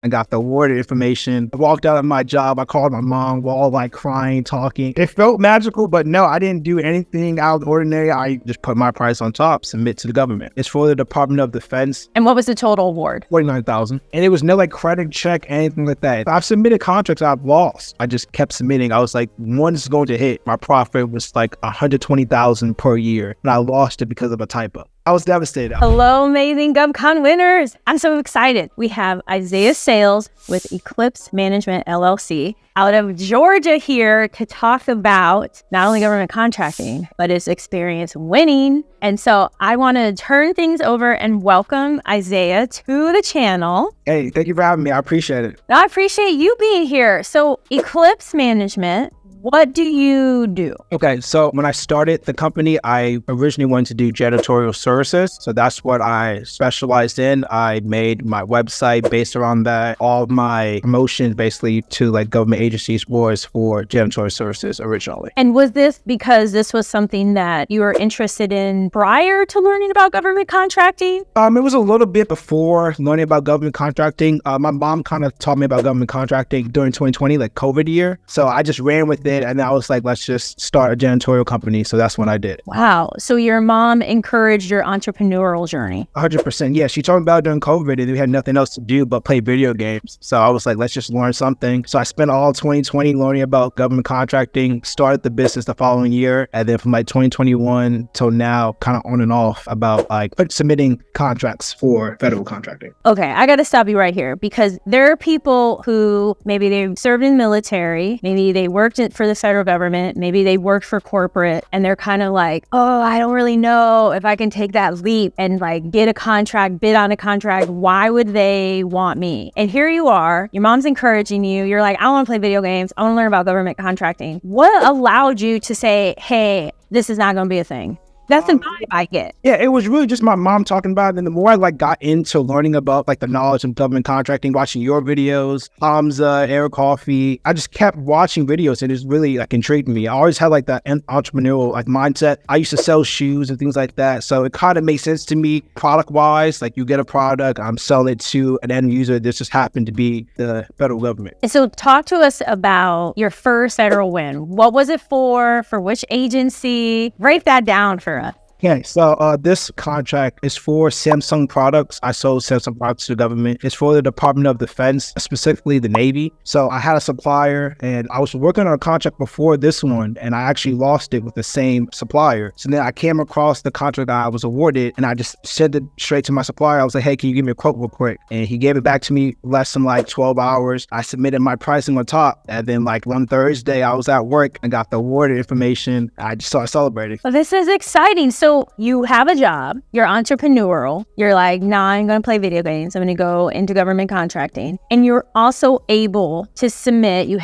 I got the awarded information. I walked out of my job. I called my mom. We're all like crying, talking. It felt magical, but no, I didn't do anything out of the ordinary. I just put my price on top, submit to the government. It's for the Department of Defense. And what was the total award? $49,000. And it was no like credit check, anything like that. I've submitted contracts I've lost. I just kept submitting. I was like, one's going to hit. My profit was like $120,000 per year. And I lost it because of a typo. I was devastated. Hello, amazing GovCon winners. I'm so excited. We have Isaiah Sales with Eclipse Management LLC out of Georgia here to talk about not only government contracting, but his experience winning. And so I want to turn things over and welcome Isaiah to the channel. Hey, thank you for having me. I appreciate it. I appreciate you being here. So Eclipse Management, what do you do? Okay, so when I started the company, I originally wanted to do janitorial services. So that's what I specialized in. I made my website based around that. All of my promotions basically to like government agencies was for janitorial services originally. And was this because this was something that you were interested in prior to learning about government contracting? It was a little bit before learning about government contracting. My mom kind of taught me about government contracting during 2020, like COVID year. So I just ran with it. And I was like, let's just start a janitorial company. So that's what I did. Wow. So your mom encouraged your entrepreneurial journey. 100%. Yeah. She told me about it during COVID and we had nothing else to do but play video games. So I was like, let's just learn something. So I spent all 2020 learning about government contracting, started the business the following year. And then from like 2021 till now, kind of on and off about like submitting contracts for federal contracting. Okay. I got to stop you right here because there are people who maybe they served in the military, maybe they worked for the federal government, maybe they worked for corporate, and they're kind of like, oh, I don't really know if I can take that leap and like get a contract, bid on a contract. Why would they want me? And here you are, your mom's encouraging you. You're like, I want to play video games. I want to learn about government contracting. What allowed you to say, hey, this is not going to be a thing? That's the vibe I get. Yeah, it was really just my mom talking about it. And the more I like got into learning about like the knowledge of government contracting, watching your videos, Hamza, Eric Coffey, I just kept watching videos and it's really like intrigued me. I always had like that entrepreneurial like mindset. I used to sell shoes and things like that. So it kind of makes sense to me product wise. Like you get a product, I'm selling it to an end user. This just happened to be the federal government. And so talk to us about your first federal win. What was it for which agency? Break that down for us. Okay, so this contract is for Samsung products. I sold Samsung products to the government. It's for the Department of Defense, specifically the Navy. So I had a supplier and I was working on a contract before this one and I actually lost it with the same supplier. So then I came across the contract that I was awarded and I just sent it straight to my supplier. I was like, hey, can you give me a quote real quick? And he gave it back to me less than like 12 hours. I submitted my pricing on top. And then like one Thursday I was at work and got the awarded information. I just started celebrating. Well, this is exciting. So you have a job, you're entrepreneurial, you're like, nah, I'm going to play video games. I'm going to go into government contracting. And you're also able to submit. You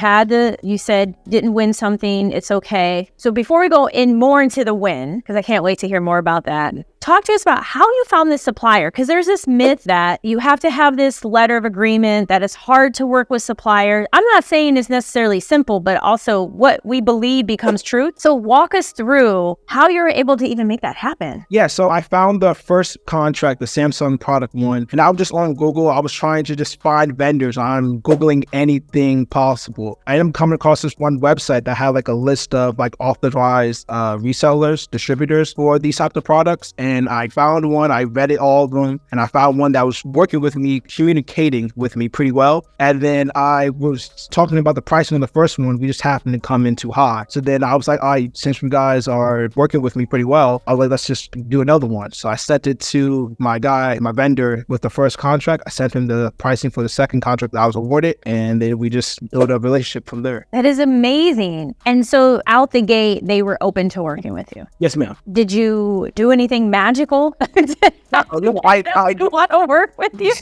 said didn't win something. It's okay. So before we go in more into the win, because I can't wait to hear more about that, talk to us about how you found this supplier. Because there's this myth that you have to have this letter of agreement, that it's hard to work with suppliers. I'm not saying it's necessarily simple, but also what we believe becomes truth. So walk us through how you're able to even make that happen. Yeah, so I found the first contract, the Samsung product one, and I was just on Google. I was trying to just find vendors. I'm Googling anything possible. I ended up coming across this one website that had like a list of like authorized resellers, distributors for these types of products. And I found one, I read it all of them, and I found one that was working with me, communicating with me pretty well. And then I was talking about the pricing of the first one. We just happened to come in too high. So then I was like, all right, since you guys are working with me pretty well, I was like, let's just do another one. So I sent it to my vendor with the first contract. I sent him the pricing for the second contract that I was awarded. And then we just built a relationship from there. That is amazing. And so out the gate, they were open to working with you. Yes, ma'am. Did you do anything magical? I want to work with you.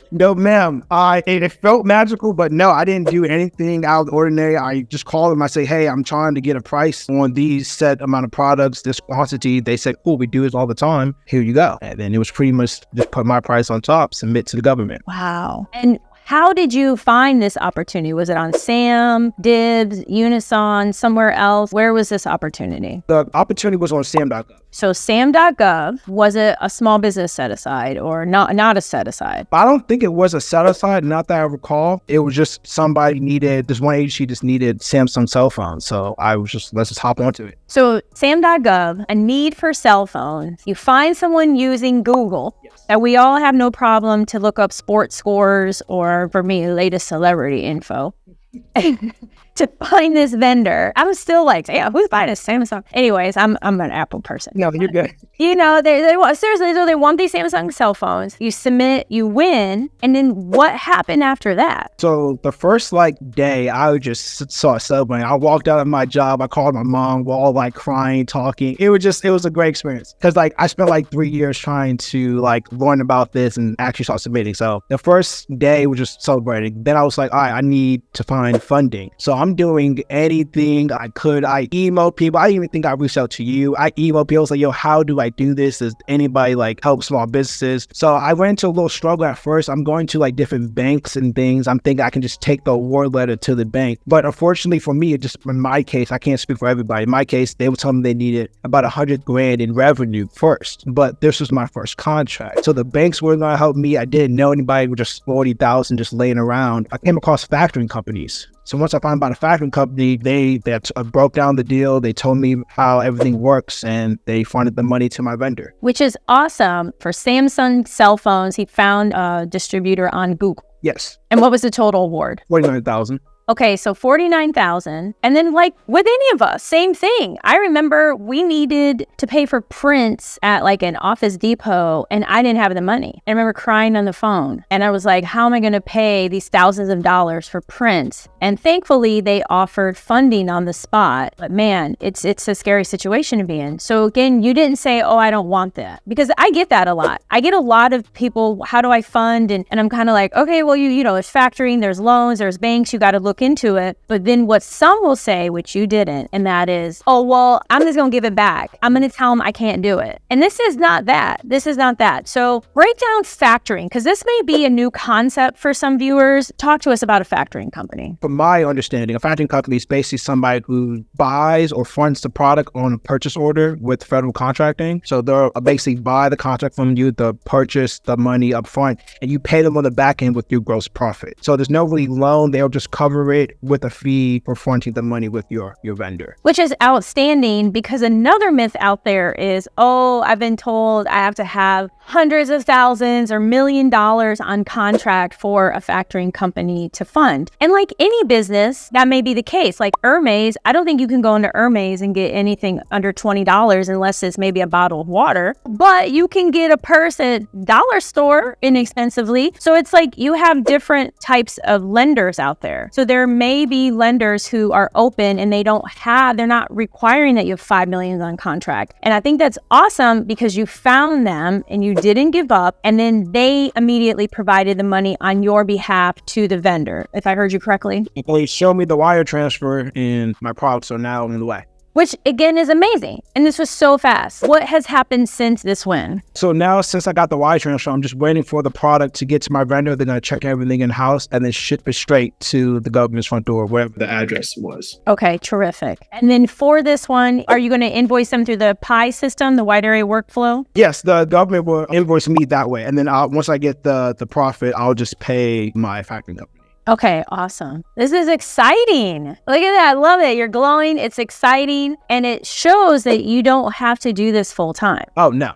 No, ma'am. It felt magical, but no, I didn't do anything out of the ordinary. I just called them. I say, hey, I'm trying to get a price on these set amount of products, this quantity. They said, cool, we do this all the time. Here you go. And then it was pretty much just put my price on top, submit to the government. Wow. And How did you find this opportunity? Was it on Sam, Dibs, Unison, somewhere else? Where was this opportunity? The opportunity was on Sam.gov. So Sam.gov, was it a small business set aside or not a set aside? I don't think it was a set aside, not that I recall. It was just this one agency just needed Samsung cell phones. So I was let's just hop onto it. So Sam.gov, a need for cell phones. You find someone using Google. Yes. That we all have no problem to look up sports scores or, for me, latest celebrity info. To find this vendor, I'm still like, yeah, who's buying a Samsung? Anyways, I'm an Apple person. No, you're good. You know, they want, seriously, so they want these Samsung cell phones. You submit, you win, and then what happened after that? So the first day, I just saw celebrating. I walked out of my job. I called my mom. We're all crying, talking. It was a great experience because I spent 3 years trying to learn about this and actually start submitting. So the first day was just celebrating. Then I was like, all right, I need to find funding. So I'm doing anything I could. I emailed people. I didn't even think I reached out to you. I emailed people. I was like, yo, how do I do this? Does anybody help small businesses? So I went into a little struggle at first. I'm going to different banks and things. I'm thinking I can just take the award letter to the bank. But unfortunately for me, in my case, I can't speak for everybody. In my case, they were telling me they needed about $100,000 in revenue first. But this was my first contract. So the banks were going to help me. I didn't know anybody with just $40,000 just laying around. I came across factoring companies. So once I found about a factoring company, they broke down the deal. They told me how everything works and they funded the money to my vendor. Which is awesome. For Samsung cell phones, he found a distributor on Google. Yes. And what was the total award? $49,000. Okay, so $49,000. And then with any of us, same thing. I remember we needed to pay for prints at an Office Depot and I didn't have the money. I remember crying on the phone and I was like, how am I going to pay these thousands of dollars for prints? And thankfully they offered funding on the spot. But man, it's a scary situation to be in. So again, you didn't say, oh, I don't want that, because I get that a lot. I get a lot of people, how do I fund? And I'm kind of like, okay, well, you know, there's factoring, there's loans, there's banks, you got to look into it. But then what some will say, which you didn't, and that is, oh, well, I'm just going to give it back. I'm going to tell them I can't do it. And this is not that. This is not that. So break down factoring, because this may be a new concept for some viewers. Talk to us about a factoring company. From my understanding, a factoring company is basically somebody who buys or funds the product on a purchase order with federal contracting. So they'll basically buy the contract from you, they'll purchase the money up front, and you pay them on the back end with your gross profit. So there's no really loan. They'll just cover it with a fee for fronting the money with your vendor. Which is outstanding, because another myth out there is, oh, I've been told I have to have hundreds of thousands or $1 million on contract for a factoring company to fund. And like any business, that may be the case. Like Hermes, I don't think you can go into Hermes and get anything under $20 unless it's maybe a bottle of water, but you can get a purse at dollar store inexpensively. So it's like you have different types of lenders out there. So there may be lenders who are open and they're not requiring that you have $5 million on contract. And I think that's awesome, because you found them and you didn't give up, and then they immediately provided the money on your behalf to the vendor, if I heard you correctly. They showed me the wire transfer and my products are now in the way. Which again is amazing. And this was so fast. What has happened since this win? So now, since I got the wire transfer, I'm just waiting for the product to get to my vendor. They're going to check everything in-house and then ship it straight to the government's front door, wherever the address was. Okay, terrific. And then for this one, are you going to invoice them through the PI system, the wide area workflow? Yes, the government will invoice me that way. And then once I get the profit, I'll just pay my factoring company. Okay, awesome. This is exciting. Look at that. I love it. You're glowing. It's exciting. And it shows that you don't have to do this full time. Oh, no.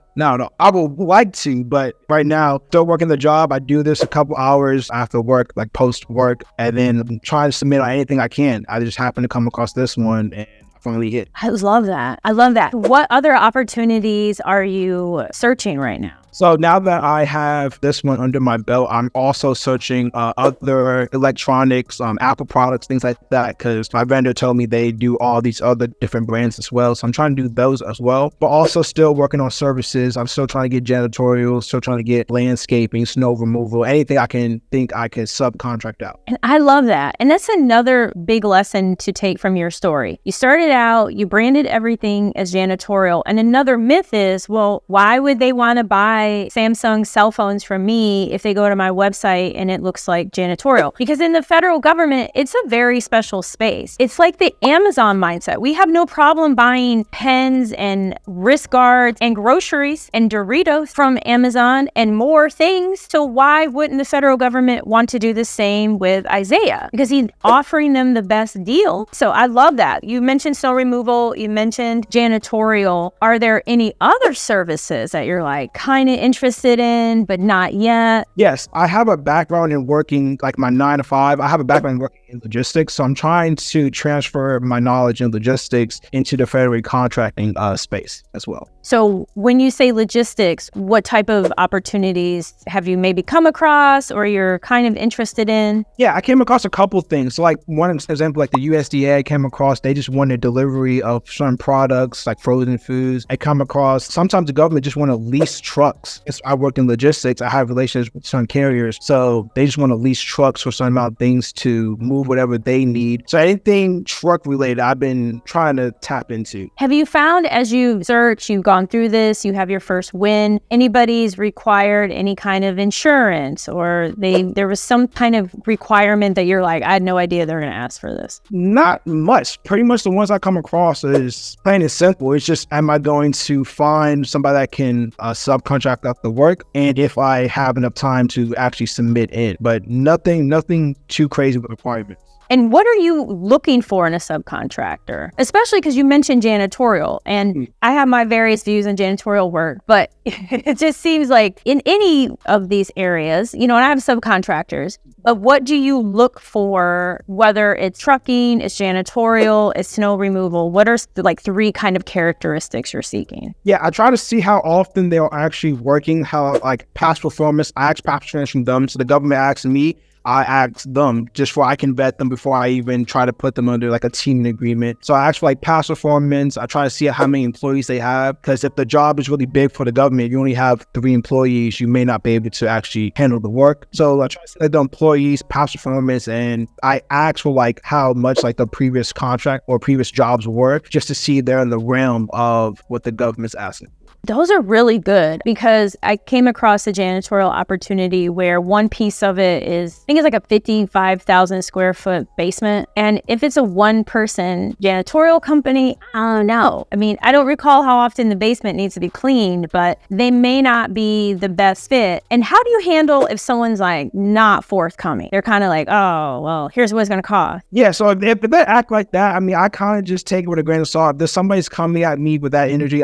I would like to, but right now, still working the job. I do this a couple hours after work, like post work, and then I'm trying to submit on anything I can. I just happen to come across this one and finally hit. I love that. I love that. What other opportunities are you searching right now? So now that I have this one under my belt, I'm also searching other electronics, Apple products, things like that, because my vendor told me they do all these other different brands as well. So I'm trying to do those as well, but also still working on services. I'm still trying to get janitorial, still trying to get landscaping, snow removal, anything I can subcontract out. And I love that. And that's another big lesson to take from your story. You started out, you branded everything as janitorial. And another myth is, well, why would they want to buy Samsung cell phones from me if they go to my website and it looks like janitorial? Because in the federal government, it's a very special space. It's like the Amazon mindset. We have no problem buying pens and wrist guards and groceries and Doritos from Amazon and more things. So why wouldn't the federal government want to do the same with Isaiah? Because he's offering them the best deal. So I love that. You mentioned snow removal, you mentioned janitorial. Are there any other services that you're like kind of interested in, but not yet? Yes, I have a background in working like my 9 to 5. I have a background in working in logistics. So I'm trying to transfer my knowledge in logistics into the federal contracting space as well. So when you say logistics, what type of opportunities have you maybe come across or you're kind of interested in? Yeah, I came across a couple things. So like one example, like the USDA I came across, they just wanted delivery of certain products like frozen foods. I come across, sometimes the government just want to lease trucks. I work in logistics. I have relationships with some carriers. So they just want to lease trucks for some amount of things to move whatever they need. So anything truck related, I've been trying to tap into. Have you found as you search, you've gone through this, you have your first win, anybody's required any kind of insurance or there was some kind of requirement that you're like, I had no idea they're going to ask for this? Not much. Pretty much the ones I come across is plain and simple. It's just, am I going to find somebody that can subcontract out the work? And if I have enough time to actually submit in, but nothing too crazy with requirements. And what are you looking for in a subcontractor? Especially because you mentioned janitorial, and I have my various views on janitorial work, but it just seems like in any of these areas, and I have subcontractors, but what do you look for, whether it's trucking, it's janitorial, it's snow removal? What are like 3 kind of characteristics you're seeking? Yeah, I try to see how often they are actually working, how like past performance. I ask past performance from them. So the government asks me, I ask them just so I can vet them before I even try to put them under like a teaming agreement. So I ask for like past performance. I try to see how many employees they have, because if the job is really big for the government, you only have 3 employees, you may not be able to actually handle the work. So I try to see the employees, past performance, and I ask for like how much like the previous contract or previous jobs were, just to see they're in the realm of what the government's asking. Those are really good, because I came across a janitorial opportunity where one piece of it is, I think it's like a 55,000 square foot basement. And if it's a 1-person janitorial company, I don't know. I mean, I don't recall how often the basement needs to be cleaned, but they may not be the best fit. And how do you handle if someone's like not forthcoming? They're kind of like, oh, well, here's what it's going to cost. Yeah, so if they act like that, I mean, I kind of just take it with a grain of salt. If there's somebody's coming at me with that energy,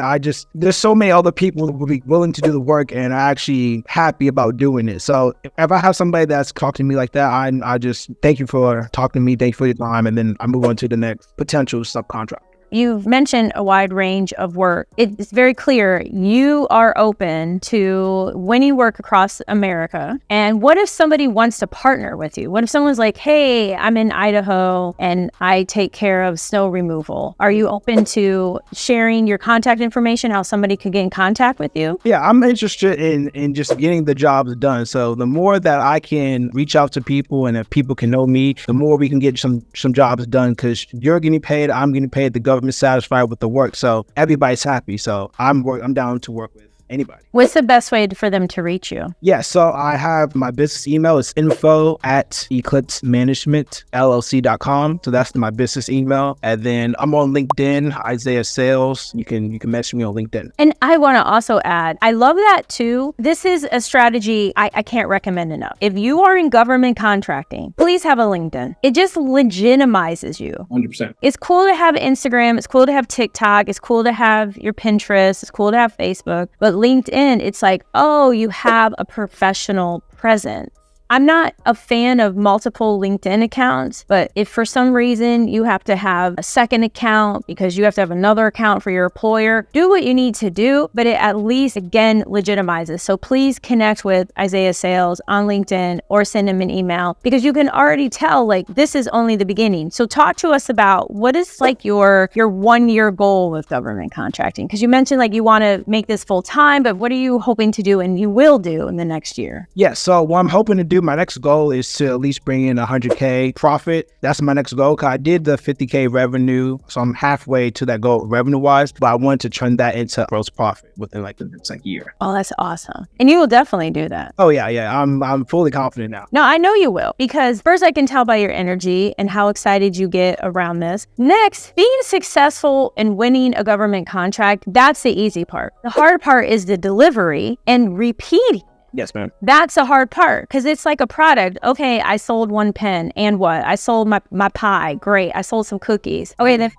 there's so many other people who will be willing to do the work and are actually happy about doing it. So if I have somebody that's talking to me like that, I just thank you for talking to me, thank you for your time, and then I move on to the next potential subcontract. You've mentioned a wide range of work. It's very clear you are open to winning work across America. And what if somebody wants to partner with you? What if someone's like, hey, I'm in Idaho and I take care of snow removal? Are you open to sharing your contact information, how somebody could get in contact with you? Yeah, I'm interested in just getting the jobs done. So the more that I can reach out to people and if people can know me, the more we can get some jobs done, because you're getting paid, I'm getting paid, the government satisfied with the work, so everybody's happy. So I'm down to work with anybody. What's the best way for them to reach you? Yeah, so I have my business email. It's info@eclipsemanagementllc.com. So that's my business email. And then I'm on LinkedIn, Isaiah Sales. You can message me on LinkedIn. And I want to also add, I love that too. This is a strategy I can't recommend enough. If you are in government contracting, please have a LinkedIn. It just legitimizes you. 100%. It's cool to have Instagram. It's cool to have TikTok. It's cool to have your Pinterest. It's cool to have Facebook. But LinkedIn, it's like, oh, you have a professional presence. I'm not a fan of multiple LinkedIn accounts, but if for some reason you have to have a second account because you have to have another account for your employer, do what you need to do, but it at least, again, legitimizes. So please connect with Isaiah Sales on LinkedIn or send him an email, because you can already tell, like, this is only the beginning. So talk to us about what is like your 1-year goal with government contracting, because you mentioned like you want to make this full time, but what are you hoping to do and you will do in the next year? Yeah, so what I'm hoping to do do. My next goal is to at least bring in 100K profit. That's my next goal. Cause I did the 50K revenue. So I'm halfway to that goal revenue wise, but I wanted to turn that into gross profit within like the next year. Oh, that's awesome. And you will definitely do that. Oh yeah. I'm fully confident now. No, I know you will, because first I can tell by your energy and how excited you get around this. Next, being successful in winning a government contract, that's the easy part. The hard part is the delivery and repeating. Yes, ma'am. That's a hard part, because it's like a product. Okay, I sold one pen, and what? I sold my pie. Great. I sold some cookies. Okay, then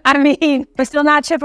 I mean, but still not Chips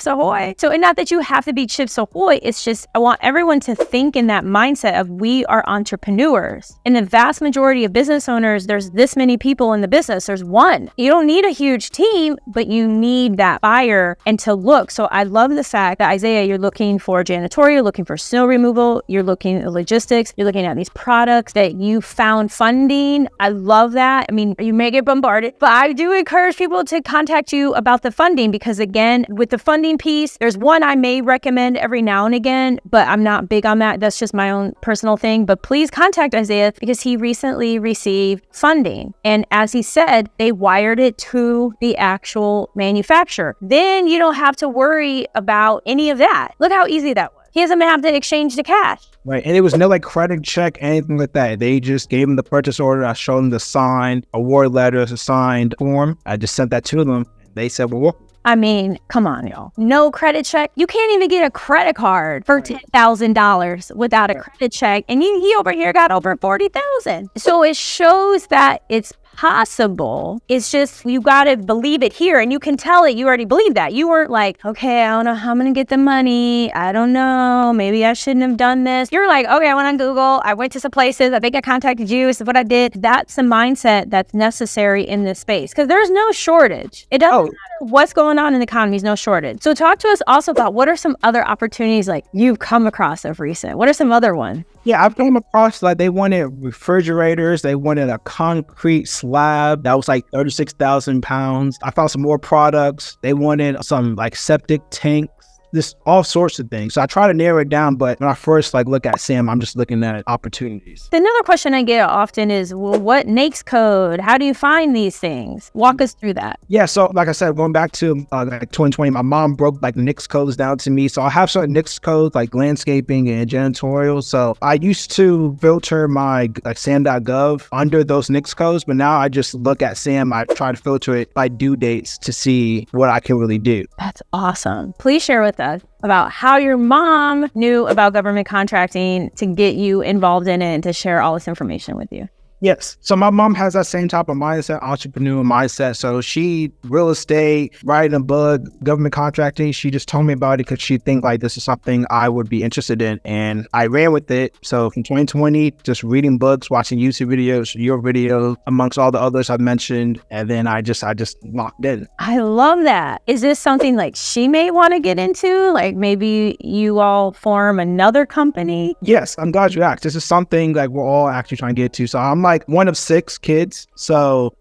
Ahoy. So, and not that you have to be Chips Ahoy. It's just, I want everyone to think in that mindset of we are entrepreneurs. In the vast majority of business owners, there's this many people in the business. There's one. You don't need a huge team, but you need that buyer and to look. So I love the fact that, Isaiah, you're looking for janitorial, you're looking for snow removal, you're looking at logistics, you're looking at these products that you found funding. I love that. I mean, you may get bombarded, but I do encourage people to contact you about the funding, because again, with the funding piece, there's one I may recommend every now and again, but I'm not big on that. That's just my own personal thing. But please contact Isaiah, because he recently received funding. And as he said, they wired it to the actual manufacturer. Then you don't have to worry about any of that. Look how easy that was. He doesn't have to exchange the cash. Right. And it was no like credit check, anything like that. They just gave him the purchase order. I showed them the signed award letters, a signed form. I just sent that to them. They said, well, I mean, come on, y'all. No credit check. You can't even get a credit card for $10,000 without a credit check. And he over here got over $40,000. So it shows that it's possible. It's just, you got to believe it here, and you can tell it. You already believe that. You weren't like, okay, I don't know how I'm going to get the money. I don't know. Maybe I shouldn't have done this. You're like, okay, I went on Google. I went to some places. I think I contacted you. This is what I did. That's the mindset that's necessary in this space, because there's no shortage. It doesn't matter what's going on in the economy. There's no shortage. So talk to us also about what are some other opportunities like you've come across of recent. What are some other ones? Yeah, I've come across like they wanted refrigerators. They wanted a concrete slab that was like 36,000 pounds. I found some more products. They wanted some like septic tanks. This all sorts of things. So I try to narrow it down, but when I first like look at Sam, I'm just looking at opportunities. Another question I get often is, well, what NAICS code? How do you find these things? Walk us through that. Yeah, so like I said, going back to like 2020, my mom broke like the NAICS codes down to me. So I have certain NAICS codes like landscaping and janitorial. So I used to filter my like Sam.gov under those NAICS codes, but now I just look at Sam. I try to filter it by due dates to see what I can really do. That's awesome. Please share with us about how your mom knew about government contracting to get you involved in it and to share all this information with you. Yes. So my mom has that same type of mindset, entrepreneur mindset. So she, real estate, writing a book, government contracting, she just told me about it because she think like this is something I would be interested in. And I ran with it. So from 2020, just reading books, watching YouTube videos, your video, amongst all the others I've mentioned. And then I just locked in. I love that. Is this something like she may want to get into? Like maybe you all form another company? Yes, I'm glad you asked. This is something like we're all actually trying to get to. So I'm like one of 6 kids. So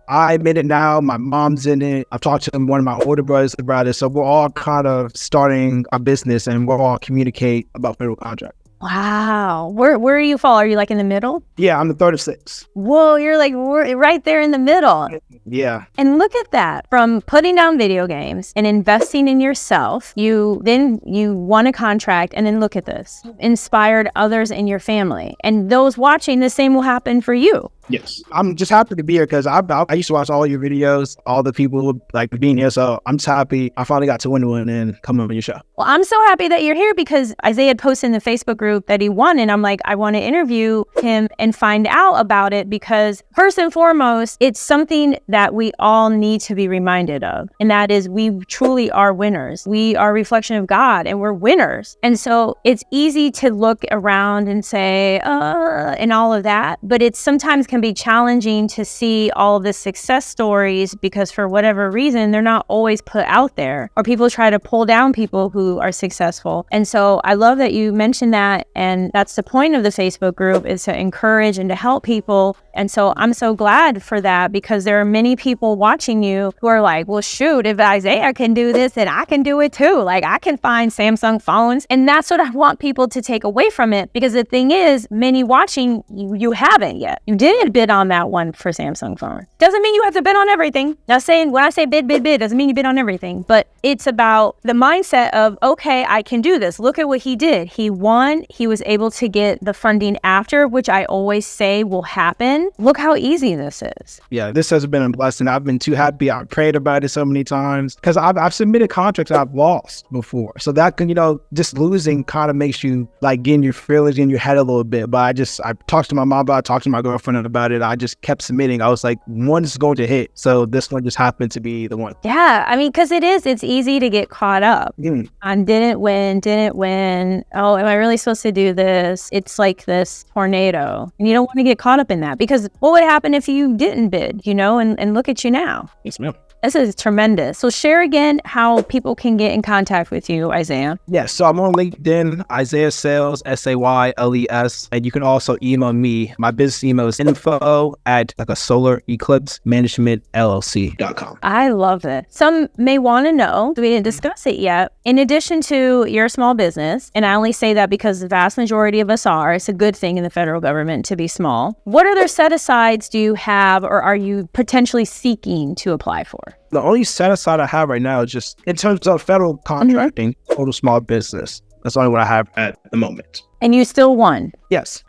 I admit it now. My mom's in it. I've talked to one of my older brothers about it. So we're all kind of starting a business and we'll all communicate about federal contract. Wow. Where do you fall? Are you like in the middle? Yeah, I'm the third of 6. Whoa, you're like right there in the middle. Yeah. And look at that. From putting down video games and investing in yourself, you won a contract, and then look at this. Inspired others in your family. And those watching, the same will happen for you. Yes. I'm just happy to be here because I used to watch all your videos, all the people like being here. So I'm just happy I finally got to win one and come on your show. Well, I'm so happy that you're here because Isaiah had posted in the Facebook group that he won. And I'm like, I want to interview him and find out about it because first and foremost, it's something that we all need to be reminded of. And that is we truly are winners. We are a reflection of God and we're winners. And so it's easy to look around and say, and all of that. But it sometimes can can be challenging to see all of the success stories because for whatever reason, they're not always put out there, or people try to pull down people who are successful. And so I love that you mentioned that. And that's the point of the Facebook group, is to encourage and to help people. And so I'm so glad for that, because there are many people watching you who are like, well, shoot, if Isaiah can do this, then I can do it too. Like, I can find Samsung phones. And that's what I want people to take away from it, because the thing is, many watching, you haven't yet. You didn't bid on that one for Samsung phone. Doesn't mean you have to bid on everything. Not saying when I say bid, doesn't mean you bid on everything, but it's about the mindset of, okay, I can do this. Look at what he did. He won. He was able to get the funding after, which I always say will happen. Look how easy this is. Yeah, this has been a blessing. I've been too happy. I've prayed about it so many times, because I've submitted contracts I've lost before. So that can, just losing kind of makes you like getting your feelings in your head a little bit. But I talked to my mom about it, talked to my girlfriend about it. I just kept submitting. I was like, one is going to hit. So this one just happened to be the one. Yeah, I mean, because it's easy to get caught up. I didn't win. Oh, am I really supposed to do this? It's like this tornado. And you don't want to get caught up in that, because what would happen if you didn't bid, and look at you now. Yes, ma'am. This is tremendous. So share again how people can get in contact with you, Isaiah. Yeah, so I'm on LinkedIn, Isaiah Sales, SAYLES, and you can also email me. My business email is info at like a solar eclipse management LLC.com. I love it. Some may want to know, we didn't discuss it yet, in addition to your small business, and I only say that because the vast majority of us are, it's a good thing in the federal government to be small. What other set-asides do you have, or are you potentially seeking to apply for? The only set aside I have right now is just in terms of federal contracting, total small business. That's the only one I have at the moment. And you still won. Yes.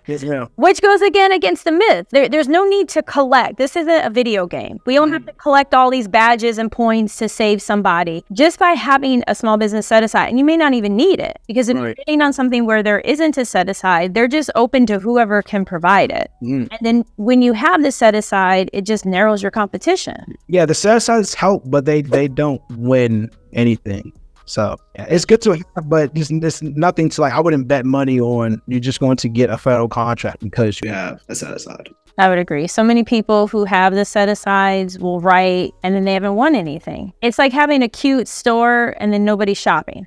Yes, ma'am. Which goes again against the myth. There's no need to collect. This isn't a video game. We don't have to collect all these badges and points to save somebody. Just by having a small business set aside, and you may not even need it, because if you're bidding on something where there isn't a set aside, they're just open to whoever can provide it. And then when you have the set aside, it just narrows your competition. Yeah, the set asides help, but they don't win anything. So yeah, it's good to have, but there's nothing to like, I wouldn't bet money on you're just going to get a federal contract because you have a set aside. I would agree. So many people who have the set asides will write and then they haven't won anything. It's like having a cute store and then nobody's shopping.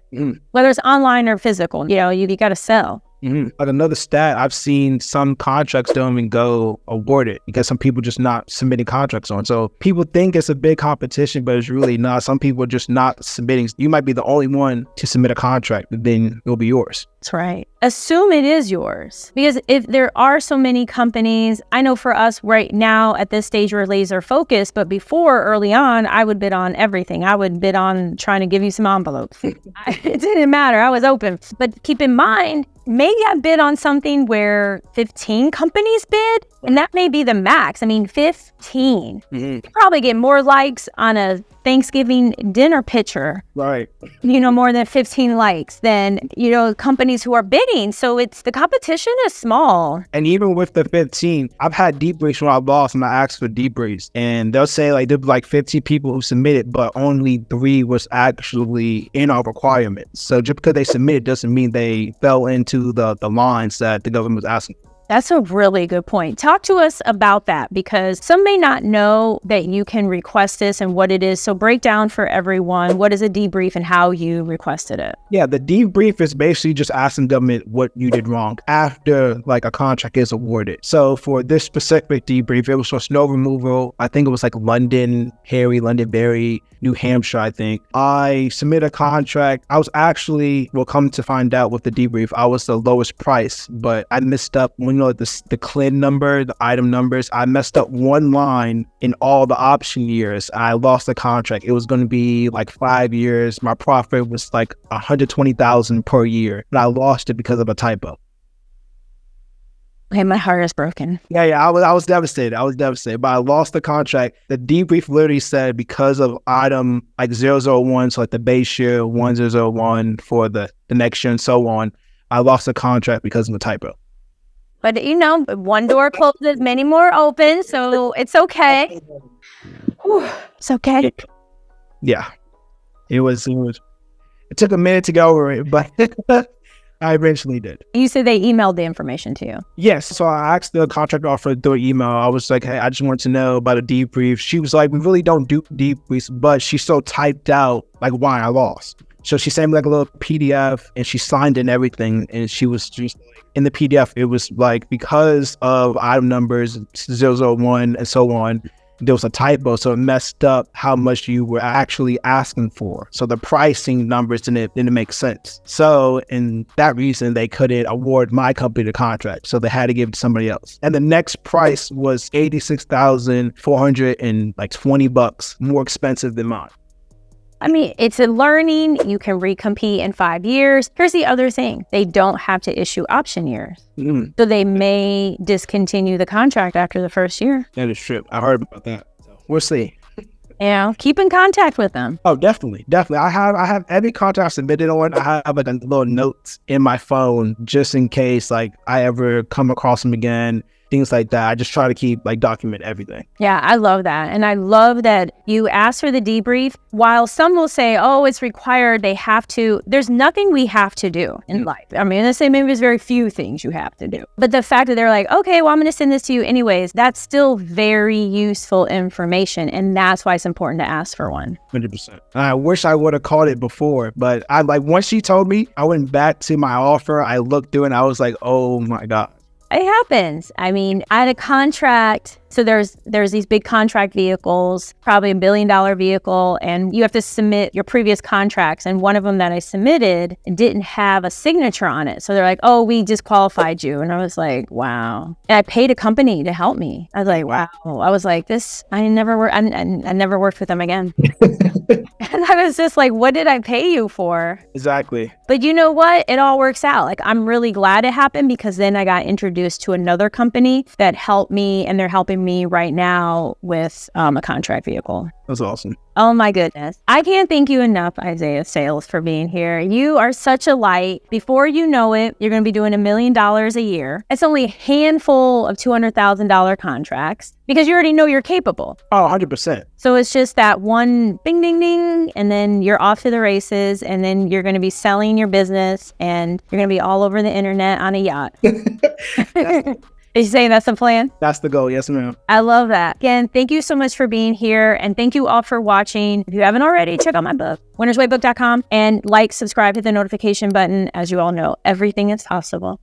Whether it's online or physical, you got to sell. Like another stat, I've seen some contracts don't even go awarded because some people just not submitting contracts on. So people think it's a big competition, but it's really not. Some people are just not submitting. You might be the only one to submit a contract, but then it'll be yours. That's right. Assume it is yours, because if there are so many companies, I know for us right now at this stage we're laser focused, but before, early on, I would bid on everything. I would bid on trying to give you some envelopes. It didn't matter. I was open. But keep in mind, maybe I bid on something where 15 companies bid, and that may be the max. I mean, 15. You probably get more likes on a Thanksgiving dinner picture, right? More than 15 likes than, companies who are bidding. So the competition is small. And even with the 15, I've had debriefs when I lost and I asked for debriefs, and they'll say like there'll be like 15 people who submitted, but only 3 was actually in our requirements. So just because they submitted doesn't mean they fell into the lines that the government was asking. That's a really good point. Talk to us about that, because some may not know that you can request this and what it is. So break down for everyone, what is a debrief and how you requested it. Yeah, the debrief is basically just asking government what you did wrong after like a contract is awarded. So for this specific debrief, it was for snow removal. I think it was like Londonderry, New Hampshire, I think. I submitted a contract. I was actually, come to find out with the debrief, I was the lowest price, but I messed up when the CLIN number, the item numbers, I messed up one line in all the option years. I lost the contract. It was going to be like 5 years. My profit was like $120,000 per year, and I lost it because of a typo. Okay, my heart is broken. Yeah, I was devastated. But I lost the contract. The debrief literally said because of item like 001, so like the base year 1001 for the next year and so on, I lost the contract because of a typo. But one door closes, many more open, so it's okay. Whew, it's okay. Yeah, it was. It took a minute to go over it, but I eventually did. You said they emailed the information to you. Yes. So I asked the contractor offer through email. I was like, hey, I just wanted to know about a debrief. She was like, we really don't do debriefs, but she still typed out like why I lost. So she sent me like a little PDF and she signed in everything. And she was just like, in the PDF, it was like, because of item numbers 001 and so on, there was a typo, so it messed up how much you were actually asking for. So the pricing numbers didn't make sense. So in that reason, they couldn't award my company the contract. So they had to give it to somebody else. And the next price was $86,420 more expensive than mine. I mean, it's a learning. You can recompete in 5 years. Here's the other thing. They don't have to issue option years. So they may discontinue the contract after the first year. That is true. I heard about that. So we'll see. Keep in contact with them. Oh, definitely. I have every contract submitted on. I have like a little notes in my phone just in case like I ever come across them again. Things like that. I just try to keep document everything. Yeah, I love that. And I love that you asked for the debrief. While some will say, oh, it's required, they have to, there's nothing we have to do in life. I mean, let's say maybe there's very few things you have to do. But the fact that they're like, okay, well, I'm going to send this to you anyways, that's still very useful information. And that's why it's important to ask for one. 100%. I wish I would have caught it before, but once she told me, I went back to my offer. I looked through and I was like, oh my God. It happens. I mean, I had a contract. So there's these big contract vehicles, probably $1 billion vehicle, and you have to submit your previous contracts. And one of them that I submitted didn't have a signature on it. So they're like, oh, we disqualified you. And I was like, wow. And I paid a company to help me. I was like, wow. I was like, I never worked with them again. And I was just like, what did I pay you for? Exactly. But you know what? It all works out. Like, I'm really glad it happened because then I got introduced to another company that helped me, and they're helping me right now with a contract vehicle. That's awesome. Oh my goodness. I can't thank you enough, Isaiah Sales, for being here. You are such a light. Before you know it, you're going to be doing $1 million a year. It's only a handful of $200,000 contracts because you already know you're capable. Oh, 100%. So it's just that one bing, ding, ding, and then you're off to the races, and then you're going to be selling your business, and you're going to be all over the internet on a yacht. Is you saying that's the plan? That's the goal. Yes, ma'am. I love that. Again, thank you so much for being here. And thank you all for watching. If you haven't already, check out my book, winnerswaybook.com, and subscribe, hit the notification button. As you all know, everything is possible.